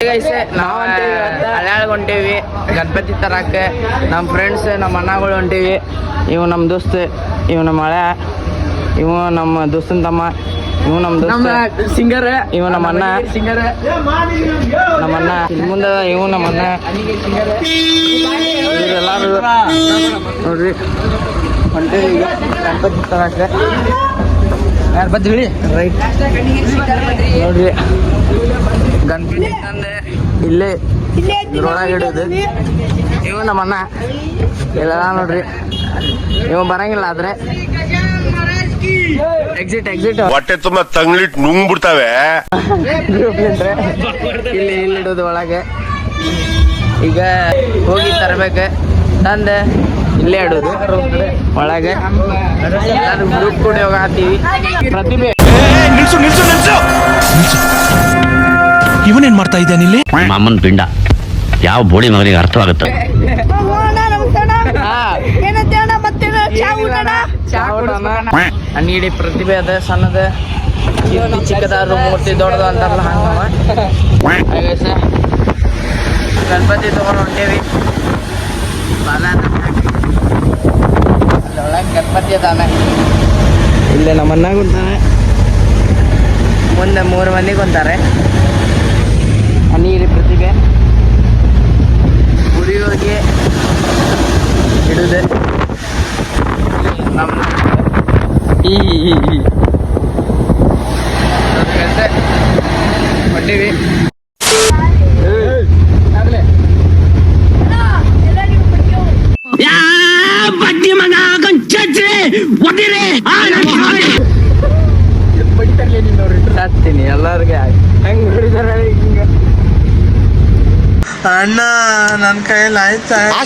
ನಾವು ಹಳ್ಯಾಳ್ ಹೊಂಟೇವಿ ಗಣಪತಿ ತರಕ್ಕೆ. ನಮ್ಮ ಫ್ರೆಂಡ್ಸ್ ನಮ್ಮ ಅಣ್ಣಗಳು ಹೊಂಟೇವಿ. ಇವು ನಮ್ಮ ದೋಸ್ತ್, ಇವು ನಮ್ಮ ಹಳೆ, ಇವು ನಮ್ಮ ದೋಸ್ತನ ತಮ್ಮ, ಇವು ನಮ್ಮ ದೋಸ್ತ ಸಿಂಗರ್, ಇವು ನಮ್ಮ ಅಣ್ಣ ಸಿಂಗರ್, ನಮ್ಮ ಅಣ್ಣ ಮುಂದೆ ಇವು ನಮ್ಮ ಅಣ್ಣ. ಎಲ್ಲಾರು ನೋಡ್ರಿ ಹೊಂಟೇವಿ ಈಗ ಗಣಪತಿ ತರಕ್ಕೆ. ಯಾರು ಬದ್ರಿ ರೈಟ್ ನೋಡ್ರಿ ಗಣಪತಿ ತಂದೆ ಇಲ್ಲೇ ಇದ್ರೊಳಗೆ ಇಡೋದು. ಇವು ನಮ್ಮ ಅಣ್ಣ ಎಲ್ಲ ನೋಡ್ರಿ. ಇವು ಬರಂಗಿಲ್ಲ ಆದ್ರೆ ಎಕ್ಸಿಟ್ ಹೊಟ್ಟೆ ತುಂಬಾ ತಂಗ್ಲಿಟ್ ನುಂಗ್ಬಿಡ್ತಾವೆ. ಇಲ್ಲಿ ಇಲ್ಲಿಡೋದು ಒಳಗೆ. ಈಗ ಹೋಗಿ ತರ್ಬೇಕು ತಂದೆ ಇಲ್ಲೇ ಇಡೋದು ಒಳಗೆ. ಎಲ್ಲರೂ ಗ್ರೂಪ್ ಕೂಡ ಹೋಗಾತೀವಿ. ಪ್ರತಿಭೆ ನಿಲ್ಸು ನಿಲ್ಸು ನಿಲ್ಸು. ಇವನೇನ್ ಮಾಡ್ತಾ ಇದ್ದಾನೆ ಇಲ್ಲಿ? ಮಾಮನ್ ಪಿಂಡ ಯಾವ ಬೋಳಿ ಮಗನಿಗೆ ಅರ್ಥವಾಗುತ್ತೆ? ನೀಡಿ ಪ್ರತಿಭೆ ಅದ ಸಣ್ಣದ ಚಿಕ್ಕದಾದ್ರು ಮೂರ್ತಿ ದೊಡ್ಡದು ಅಂತಾರಲ್ಲ ಹಂಗ ಗಣಪತಿ ತಗೊಂಡು ಹೊಂಟೇವಿ. ಒಳಗೆ ಗಣಪತಿ ಅದಾನೆ. ಇಲ್ಲೇ ನಮ್ಮ ಅಣ್ಣ ಕುಂತಾನೆ, ಮುಂದೆ 3 ಮಂದಿ ಕುಂತಾರೆ. ನೀರಿ ಪ್ರತಿಭೆ ಉರಿಯೋರಿಗೆ ಇಡುದು. ನಮ್ಮ ಹೊಂಟೀವಿ. ಸಾಕ್ತೀನಿ ಎಲ್ಲರಿಗೆ ಹೆಂಗ್ ಹೊಡಿತಾರೆ ಹಿಂಗ. ಅಣ್ಣ ನನ್ನ ಕೈಯಲ್ಲಿ ಆಯ್ತಾ? ಆ